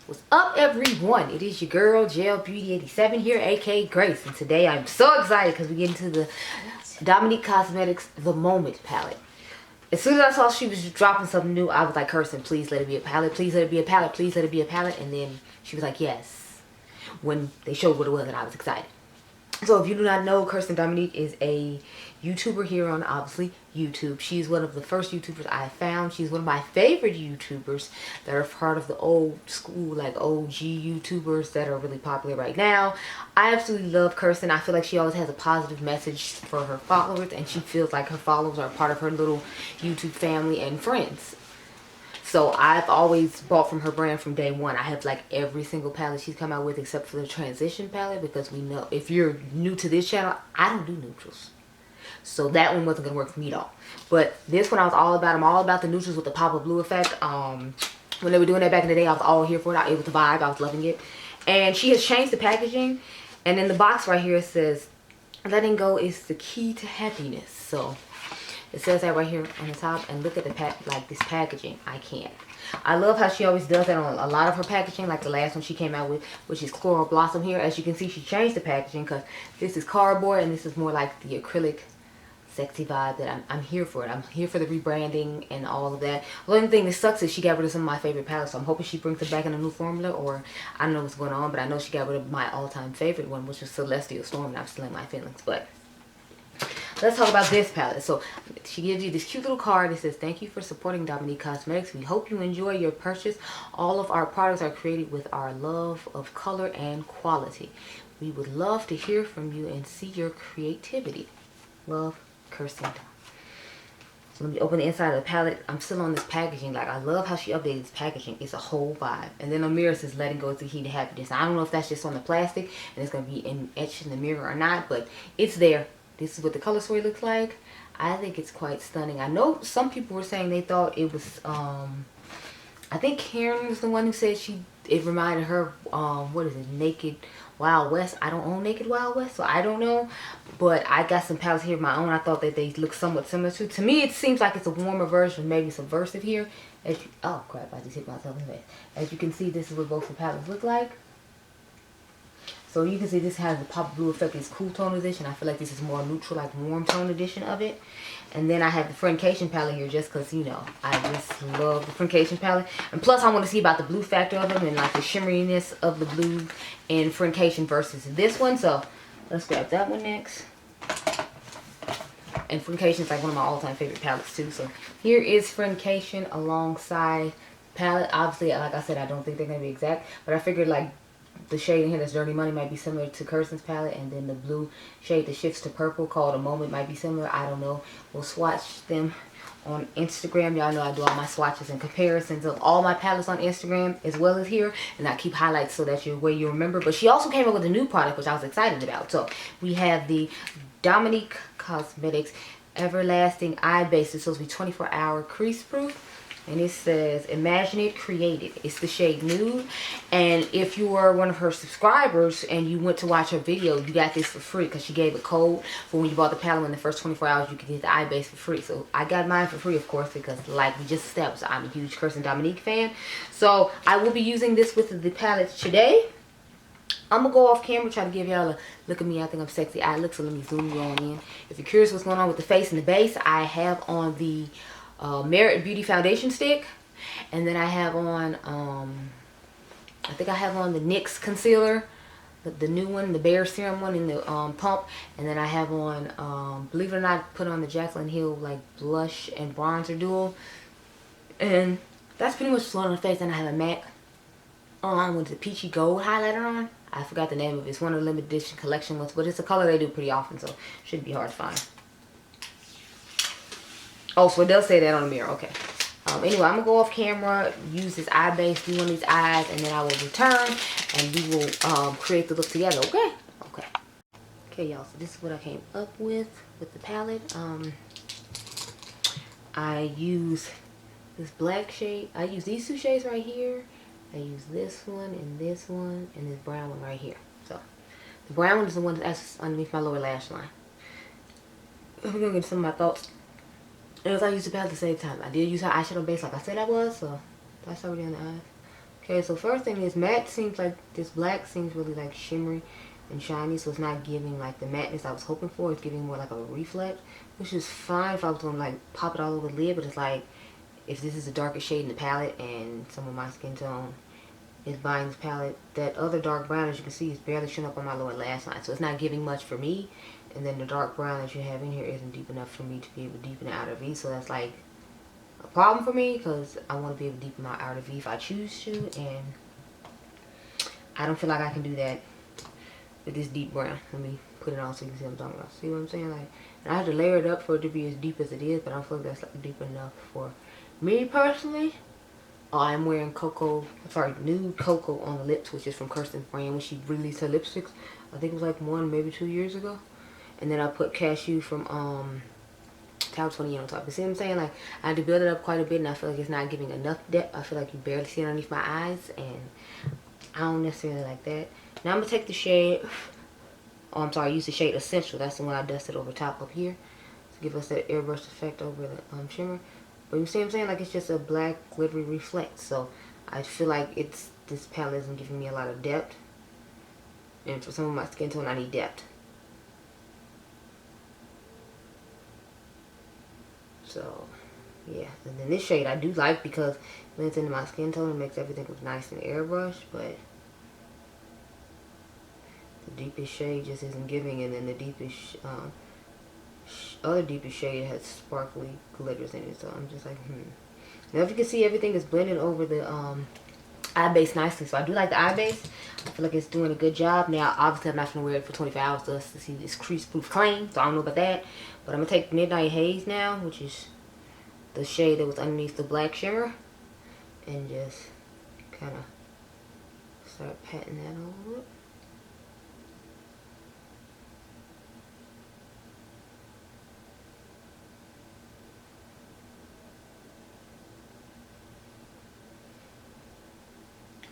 What's up, everyone? It is your girl Gel Beauty 87 here, aka Grace, and today I'm so excited because we get into the Dominique Cosmetics The Moment palette. As soon as I saw she was dropping something new, I was like, Kirsten, please let it be a palette, please let it be a palette, please let it be a palette. And then she was like, yes, when they showed what it was, and I was excited. So if you do not know, Kirsten Dominique is a YouTuber here on, obviously, YouTube. She's one of the first YouTubers I found. She's one of my favorite YouTubers that are part of the old school, like OG YouTubers that are really popular right now. I absolutely love Kirsten. I feel like she always has a positive message for her followers, and she feels like her followers are part of her little YouTube family and friends. So I've always bought from her brand from day one. I have like every single palette she's come out with except for the transition palette, because we know if you're new to this channel, I don't do neutrals. So that one wasn't going to work for me at all. But this one I was all about. I'm all about the neutrals with the pop of blue effect. When they were doing that back in the day, I was all here for it. I was able to vibe. I was loving it. And she has changed the packaging. And in the box right here it says, letting go is the key to happiness. So it says that right here on the top, and look at the this packaging. I can't. I love how she always does that on a lot of her packaging, like the last one she came out with, which is Coral Blossom here. As you can see, she changed the packaging because this is cardboard and this is more like the acrylic sexy vibe that I'm here for it. I'm here for the rebranding and all of that. The only thing that sucks is she got rid of some of my favorite palettes, so I'm hoping she brings it back in a new formula, or I don't know what's going on, but I know she got rid of my all-time favorite one, which was Celestial Storm, and I'm still in my feelings. But let's talk about this palette. So she gives you this cute little card that says, thank you for supporting Dominique Cosmetics. We hope you enjoy your purchase. All of our products are created with our love of color and quality. We would love to hear from you and see your creativity. Love, Kirsten. So let me open the inside of the palette. I'm still on this packaging. Like, I love how she updated this packaging. It's a whole vibe. And then the mirror says, letting go is the key to happiness. Now, I don't know if that's just on the plastic and it's going to be etched in the mirror or not, but it's there. This is what the color story looks like. I think it's quite stunning. I know some people were saying they thought it was, I think Karen was the one who said it reminded her, what is it, Naked Wild West. I don't own Naked Wild West, so I don't know. But I got some palettes here of my own. I thought that they look somewhat similar to. To me, it seems like it's a warmer version, maybe subversive here. Oh crap, I just hit myself in the face. As you can see, this is what both the palettes look like. So you can see this has the pop blue effect, this cool tone edition. I feel like this is more neutral, like warm tone edition of it. And then I have the Friendcation palette here just because, you know, I just love the Friendcation palette. And plus I want to see about the blue factor of them and like the shimmeriness of the blue in Friendcation versus this one. So let's grab that one next. And Friendcation is like one of my all-time favorite palettes too. So here is Friendcation alongside palette. Obviously, like I said, I don't think they're going to be exact. But I figured like the shade in here that's Dirty Money might be similar to Kirsten's palette, and then the blue shade that shifts to purple called A Moment might be similar. I don't know. We'll swatch them on Instagram. Y'all know I do all my swatches and comparisons of all my palettes on Instagram as well as here, and I keep highlights so that way you remember. But she also came up with a new product which I was excited about. So we have the Dominique Cosmetics Everlasting Eye Base. It's supposed to be 24-hour crease proof. And it says, imagine it, create it. It's the shade Nude. And if you were one of her subscribers and you went to watch her video, you got this for free because she gave a code for when you bought the palette. In the first 24 hours, you could get the eye base for free. So I got mine for free, of course, because like we just established, I'm a huge Kirsten Dominique fan. So I will be using this with the palette today. I'm going to go off camera, try to give y'all a look at me. I think I'm sexy eye look, so let me zoom you on in. If you're curious what's going on with the face and the base, I have on the Mented Beauty foundation stick, and then I have on I think I have on the NYX concealer, the new one, the Bare Serum one in the pump, and then I have on believe it or not, put on the Jaclyn Hill like blush and bronzer duo, and that's pretty much what's on the face. And I have a MAC on with the peachy gold highlighter on. I forgot the name of it. It's one of the limited edition collection ones, but it's a color they do pretty often, so shouldn't be hard to find. Oh, so it does say that on the mirror. Okay. Anyway, I'm going to go off camera, use this eye base, do one of these eyes, and then I will return, and we will create the look together, okay? Okay. Okay, y'all. So this is what I came up with the palette. I use this black shade. I use these two shades right here. I use this one, and this brown one right here. So, the brown one is the one that's underneath my lower lash line. We're going to get some of my thoughts. And as I used the palette at the same time, I did use her eyeshadow base like I said I was, so that's already on the eyes. Okay, so first thing is matte seems like this black seems really like shimmery and shiny, so it's not giving like the matteness I was hoping for. It's giving more like a reflect, which is fine if I was gonna like pop it all over the lid, but it's like if this is the darkest shade in the palette and some of my skin tone is buying this palette, that other dark brown, as you can see, is barely showing up on my lower lash line, so it's not giving much for me. And then the dark brown that you have in here isn't deep enough for me to be able to deepen the outer V, so that's like a problem for me because I want to be able to deepen my outer V if I choose to, and I don't feel like I can do that with this deep brown. Let me put it on so you can see what I'm talking about. See what I'm saying? Like, and I have to layer it up for it to be as deep as it is, but I don't feel like that's like deep enough for me personally. I'm wearing nude cocoa on the lips, which is from Kirsten Fran when she released her lipsticks. I think it was like 1, maybe 2 years ago. And then I put cashew from Tower 20 on top. You see what I'm saying? Like, I had to build it up quite a bit, and I feel like it's not giving enough depth. I feel like you barely see it underneath my eyes, and I don't necessarily like that. Now I'm gonna take the shade. Oh, I'm sorry. I used the shade Essential. That's the one I dusted over top up here to give us that airbrush effect over the shimmer. But you see what I'm saying? Like, it's just a black glittery reflect. So I feel like this palette isn't giving me a lot of depth, and for some of my skin tone, I need depth. So, yeah. And then this shade I do like because it blends into my skin tone and makes everything look nice and airbrushed. But the deepest shade just isn't giving. And then the deepest, other deepest shade has sparkly glitters in it. So I'm just like, Now, if you can see, everything is blending over the eye base nicely. So I do like the eye base. I feel like it's doing a good job. Now, obviously, I'm not going to wear it for 24 hours just to see this crease-proof claim. So I don't know about that. But I'm going to take Midnight Haze now, which is the shade that was underneath the black shimmer, and just kind of start patting that over.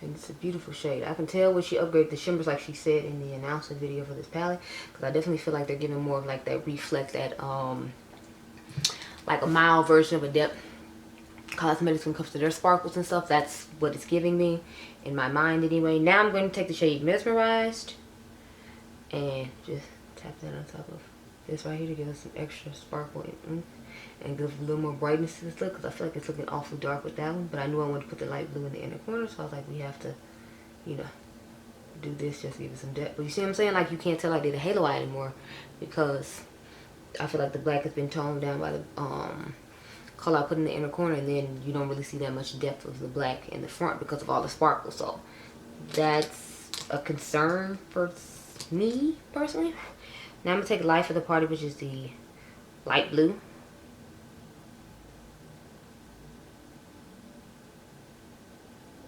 And it's a beautiful shade. I can tell when she upgraded the shimmers, like she said in the announcement video for this palette, because I definitely feel like they're giving more of like that reflect, that like a mild version of a Depth Cosmetics when it comes to their sparkles and stuff. That's what it's giving me in my mind anyway. Now I'm going to take the shade Mesmerized and just tap that on top of this right here to give us some extra sparkle and give a little more brightness to this look, because I feel like it's looking awfully dark with that one. But I knew I wanted to put the light blue in the inner corner, so I was like, we have to, you know, do this just to give it some depth. But you see what I'm saying? Like, you can't tell I did a halo eye anymore because I feel like the black has been toned down by the color I put in the inner corner, and then you don't really see that much depth of the black in the front because of all the sparkle. So that's a concern for me personally. Now I'm gonna take Life of the Party, which is the light blue.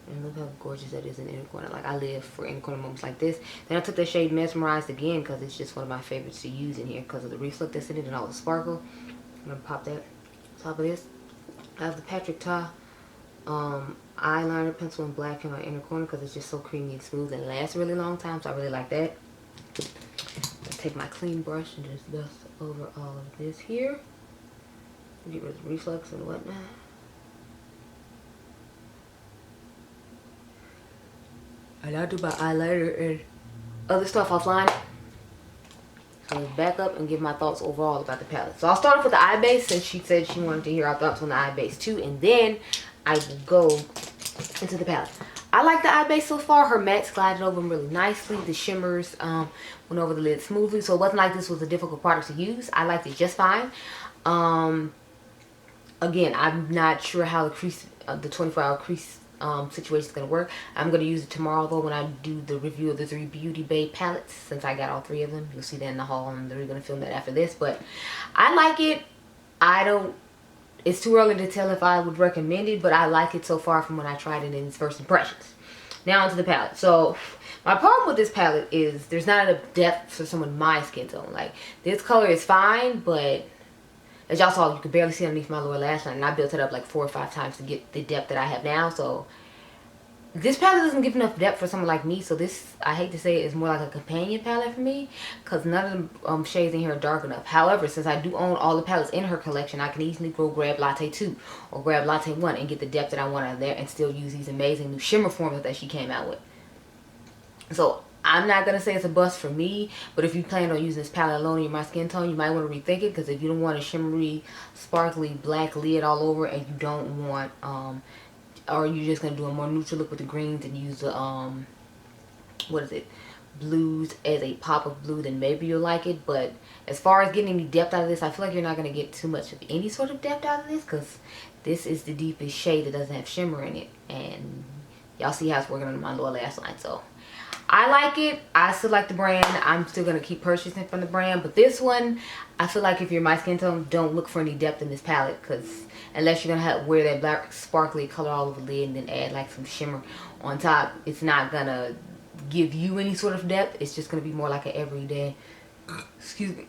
And look how gorgeous that is in the inner corner. Like, I live for inner corner moments like this. Then I took the shade Mesmerized again because it's just one of my favorites to use in here because of the reflect that's in it and all the sparkle. I'm gonna pop that on top of this. I have the Patrick Ta eyeliner pencil in black in my inner corner because it's just so creamy and smooth and lasts a really long time, so I really like that. Let's take my clean brush and just dust over all of this here. Get rid of the reflex and whatnot. And I'll do my eyeliner and other stuff offline. So let's back up and give my thoughts overall about the palette. So I'll start off with the eye base, since she said she wanted to hear our thoughts on the eye base too. And then I will go into the palette. I like the eye base so far. Her mattes glided over them really nicely. The shimmers went over the lid smoothly. So it wasn't like this was a difficult product to use. I liked it just fine. Again, I'm not sure how the crease, the 24-hour crease situation is going to work. I'm going to use it tomorrow though when I do the review of the 3 Beauty Bay palettes, since I got all 3 of them. You'll see that in the haul, and they're going to film that after this. But I like it. It's too early to tell if I would recommend it, but I like it so far from when I tried it in its first impressions. Now onto the palette. So my problem with this palette is there's not enough depth for someone my skin tone. Like, this color is fine, but as y'all saw, you could barely see underneath my lower lash line, and I built it up like 4 or 5 times to get the depth that I have now. So this palette doesn't give enough depth for someone like me, so this, I hate to say it, is more like a companion palette for me, because none of the shades in here are dark enough. However, since I do own all the palettes in her collection, I can easily go grab Latte 2 or grab Latte 1 and get the depth that I want out of there and still use these amazing new shimmer formulas that she came out with. So I'm not going to say it's a bust for me, but if you plan on using this palette alone in my skin tone, you might want to rethink it, because if you don't want a shimmery, sparkly black lid all over, and you don't want, or you're just going to do a more neutral look with the greens and use the, what is it, blues as a pop of blue, then maybe you'll like it. But as far as getting any depth out of this, I feel like you're not going to get too much of any sort of depth out of this, because this is the deepest shade that doesn't have shimmer in it. And y'all see how it's working on my lower lash line. So I like it. I still like the brand. I'm still going to keep purchasing from the brand. But this one, I feel like if you're my skin tone, don't look for any depth in this palette, because unless you're going to wear that black sparkly color all over the lid and then add like some shimmer on top, it's not going to give you any sort of depth. It's just going to be more like an everyday, excuse me,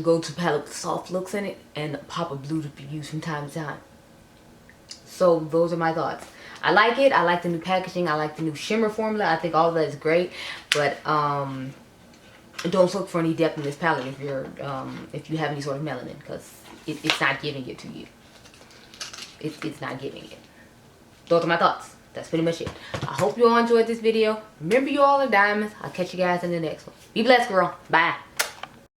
go-to palette with soft looks in it and a pop of blue to be used from time to time. So those are my thoughts. I like it. I like the new packaging. I like the new shimmer formula. I think all of that is great. But don't look for any depth in this palette if you're if you have any sort of melanin, because it's not giving it to you. It's not giving it. Those are my thoughts. That's pretty much it. I hope you all enjoyed this video. Remember, you all are diamonds. I'll catch you guys in the next one. Be blessed, girl. Bye.